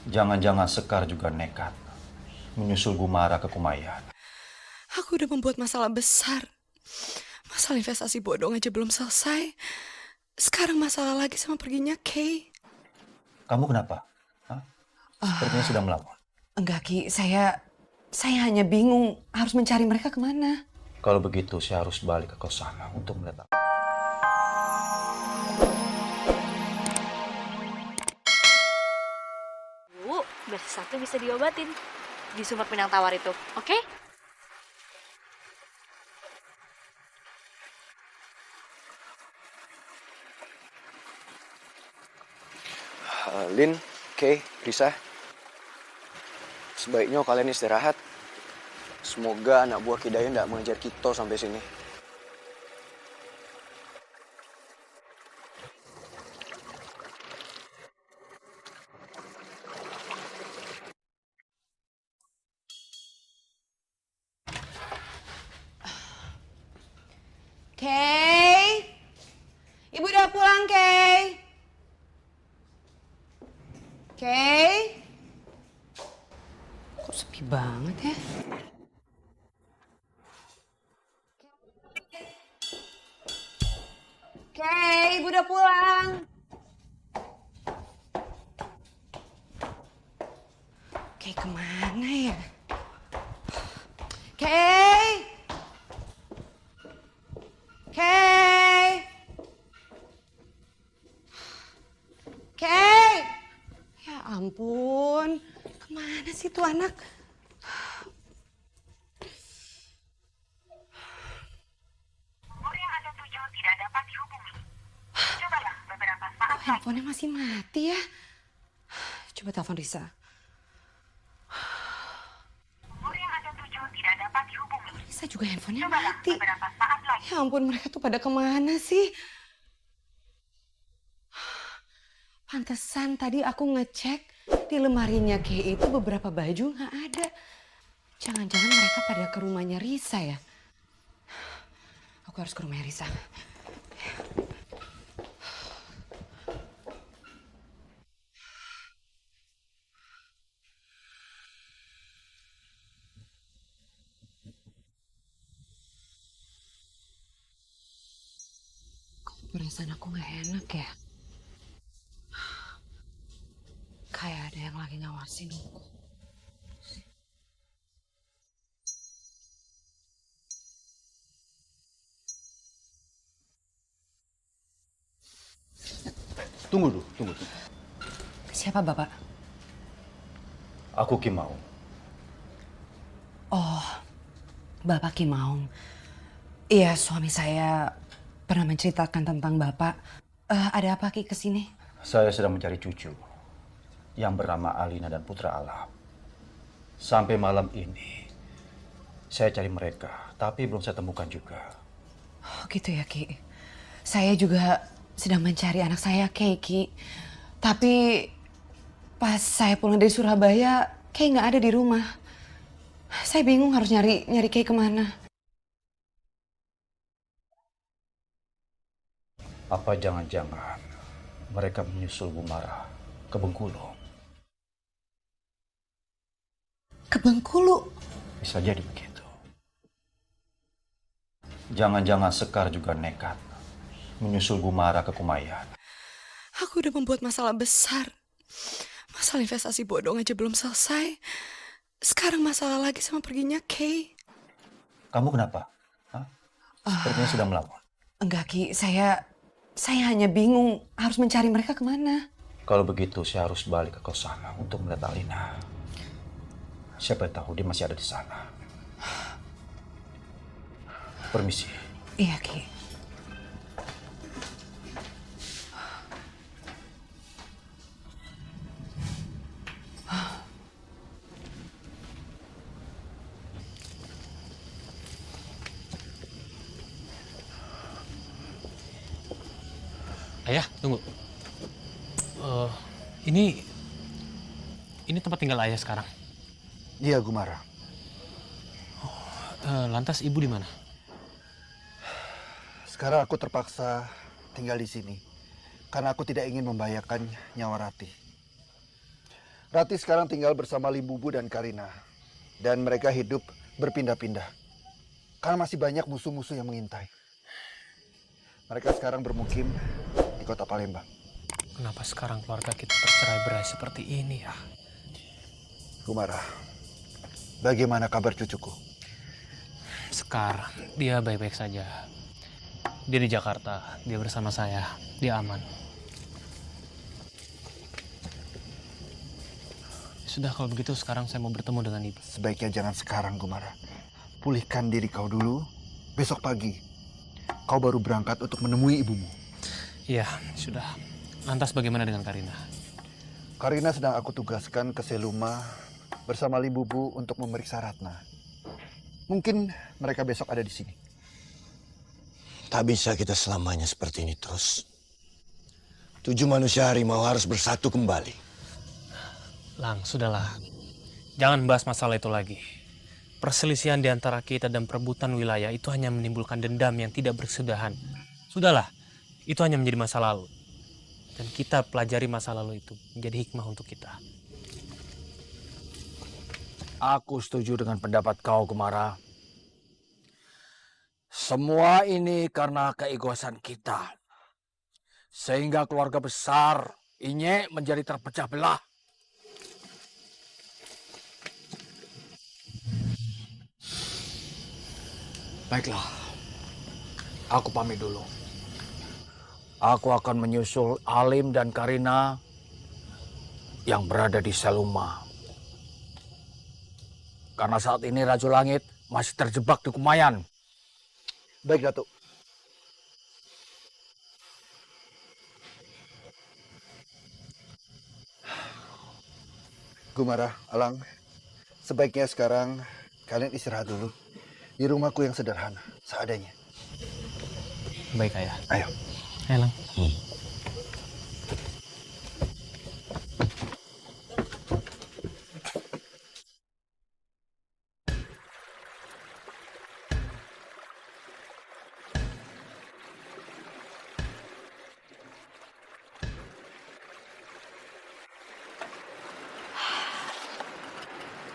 Jangan-jangan Sekar juga nekat menyusul Gumara ke Kumayan. Aku udah membuat masalah besar. Masalah investasi bodong aja belum selesai. Sekarang masalah lagi sama perginya Kay. Kamu kenapa? Hah? Sepertinya sedang melamun. Enggak Ki, saya hanya bingung harus mencari mereka kemana. Kalau begitu saya harus balik ke kos sana untuk melihat. Bu, biar satu bisa diobatin di Sumber Pinang Tawar itu, oke? Lin, Kay, Risa, sebaiknya kalian istirahat. Semoga anak buah Kidayun tidak mengejar kita sampai sini. Kay, ibu udah pulang Kay. Kay, kok sepi banget ya? Kay, ibu udah pulang. Kay kemana ya? Kay, Kay, Kay. Ya ampun, kemana sih tuh anak? Nomor yang Anda tuju tidak dapat dihubungi. Cobalah beberapa saat lagi. Handphonenya masih mati ya? Coba telepon Risa. Nomor yang Anda tuju tidak dapat dihubungi. Risa juga handphonenya Cobalah mati. beberapa saat lagi. Ya ampun, mereka tuh pada kemana sih? Pantesan tadi aku ngecek di lemarinya Kay itu beberapa baju nggak ada. Jangan-jangan mereka pada ke rumahnya Risa ya? Aku harus ke rumahnya Risa. Kok perasaan aku nggak enak ya? Kayak ada yang lagi ngawasin aku. Tunggu dulu, tunggu. Siapa Bapak? Aku Kim Maung. Oh, Bapak Kim Maung. Iya, suami saya pernah menceritakan tentang Bapak. Ada apa Ki kesini? Saya sedang mencari cucu yang bernama Alina dan Putra Alam. Sampai malam ini saya cari mereka, tapi belum saya temukan juga. Oh gitu ya Ki. Saya juga sedang mencari anak saya Kay Ki. Tapi pas saya pulang dari Surabaya, Kay nggak ada di rumah. Saya bingung harus nyari Kay kemana. Apa jangan-jangan mereka menyusul Gumara ke Bengkulu? Ke Bengkulu. Bisa jadi begitu. Jangan-jangan Sekar juga nekat menyusul Gumara ke Kumayan. Aku udah membuat masalah besar. Masalah investasi bodong aja belum selesai. Sekarang masalah lagi sama perginya Kay. Kamu kenapa? Hah? Sepertinya sedang melamun. Enggak Ki, saya hanya bingung harus mencari mereka kemana. Kalau begitu saya harus balik ke kos sana untuk melihat Alina. Siapa tahu dia masih ada di sana. Permisi. Iya Ki. Ayah, tunggu. Eh, ini tempat tinggal ayah sekarang. Iya, Gumara. Lantas ibu di mana? Sekarang aku terpaksa tinggal di sini karena aku tidak ingin membahayakan nyawa Ratih. Rati sekarang tinggal bersama Limbubu dan Karina. Dan mereka hidup berpindah-pindah. Karena masih banyak musuh-musuh yang mengintai. Mereka sekarang bermukim di kota Palembang. Kenapa sekarang keluarga kita tercerai-berai seperti ini ya? Kumara, bagaimana kabar cucuku? Sekar, dia baik-baik saja. Dia di Jakarta, dia bersama saya, dia aman. Sudah kalau begitu sekarang saya mau bertemu dengan ibu. Sebaiknya jangan sekarang, Kumara. Pulihkan diri kau dulu. Besok pagi, kau baru berangkat untuk menemui ibumu. Iya, sudah. Lantas bagaimana dengan Karina? Karina sedang aku tugaskan ke Seluma bersama Limbubu untuk memeriksa Ratna. Mungkin mereka besok ada di sini. Tak bisa kita selamanya seperti ini terus. 7 manusia harimau harus bersatu kembali. Lang, sudahlah. Jangan bahas masalah itu lagi. Perselisihan di antara kita dan perebutan wilayah itu hanya menimbulkan dendam yang tidak berkesudahan. Sudahlah, itu hanya menjadi masa lalu. Dan kita pelajari masa lalu itu menjadi hikmah untuk kita. Aku setuju dengan pendapat kau, Kumara. Semua ini karena keegoisan kita. Sehingga keluarga besar Inye menjadi terpecah belah. Baiklah, aku pamit dulu. Aku akan menyusul Alim dan Karina yang berada di Seluma. Karena saat ini Raja Langit masih terjebak di Kumayan. Baik, Datuk. Kumara, Alang, sebaiknya sekarang kalian istirahat dulu. Di rumahku yang sederhana, seadanya. Baik, Ayah. Ayo. Ayo, Lang.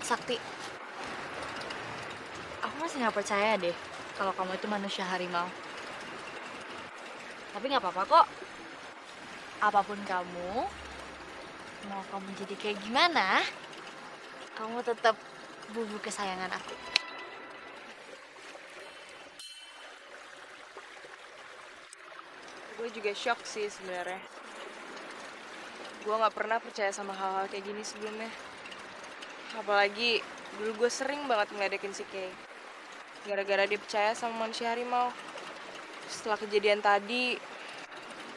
Sakti, aku masih nggak percaya deh kalau kamu itu manusia harimau. Tapi nggak apa-apa kok. Apapun kamu, mau kamu jadi kayak gimana, kamu tetap bubu kesayangan aku. Gue juga shock sih sebenarnya. Gue nggak pernah percaya sama hal-hal kayak gini sebelumnya. Apalagi dulu gue sering banget ngeledekin si Kay. Gara-gara dia percaya sama manusia harimau. Setelah kejadian tadi,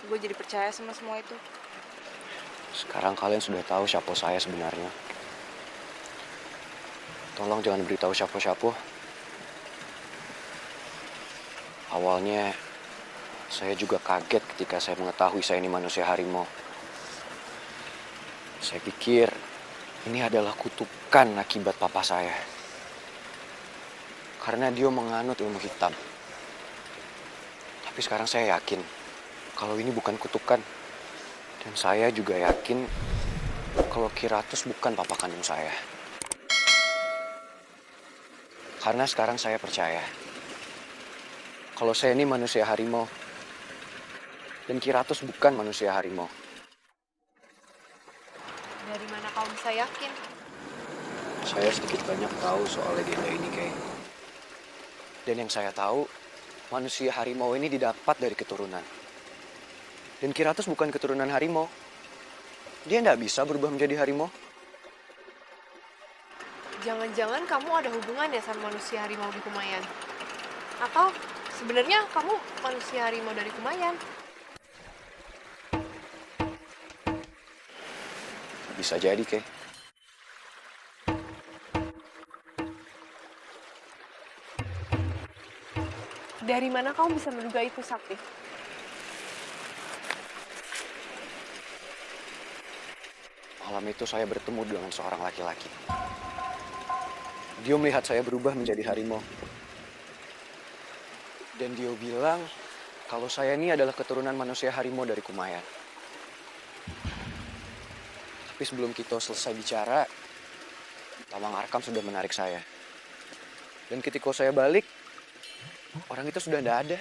gue jadi percaya sama semua itu. Sekarang kalian sudah tahu siapa saya sebenarnya. Tolong jangan beritahu siapa-siapa. Awalnya, saya juga kaget ketika saya mengetahui saya ini manusia harimau. Saya pikir ini adalah kutukan akibat papa saya. Karena dia menganut ilmu hitam. Tapi sekarang saya yakin kalau ini bukan kutukan. Dan saya juga yakin kalau Kiratus bukan papa kandung saya. Karena sekarang saya percaya kalau saya ini manusia harimau. Dan Kiratus bukan manusia harimau. Dari mana kau bisa yakin? Saya sedikit banyak tahu soal legenda ini, Kay. Dan yang saya tahu, manusia harimau ini didapat dari keturunan. Dan Kiratus bukan keturunan harimau. Dia nggak bisa berubah menjadi harimau. Jangan-jangan kamu ada hubungannya sama manusia harimau di Kumayan? Atau sebenarnya kamu manusia harimau dari Kumayan? Bisa jadi, Kay. Dari mana kamu bisa menduga itu, Sakti? Malam itu saya bertemu dengan seorang laki-laki. Dia melihat saya berubah menjadi harimau. Dan dia bilang kalau saya ini adalah keturunan manusia harimau dari Kumayan. Tapi Tapi sebelum kita selesai bicara, Tawang Arkam sudah menarik saya. Dan ketika saya balik, orang itu sudah tidak ada.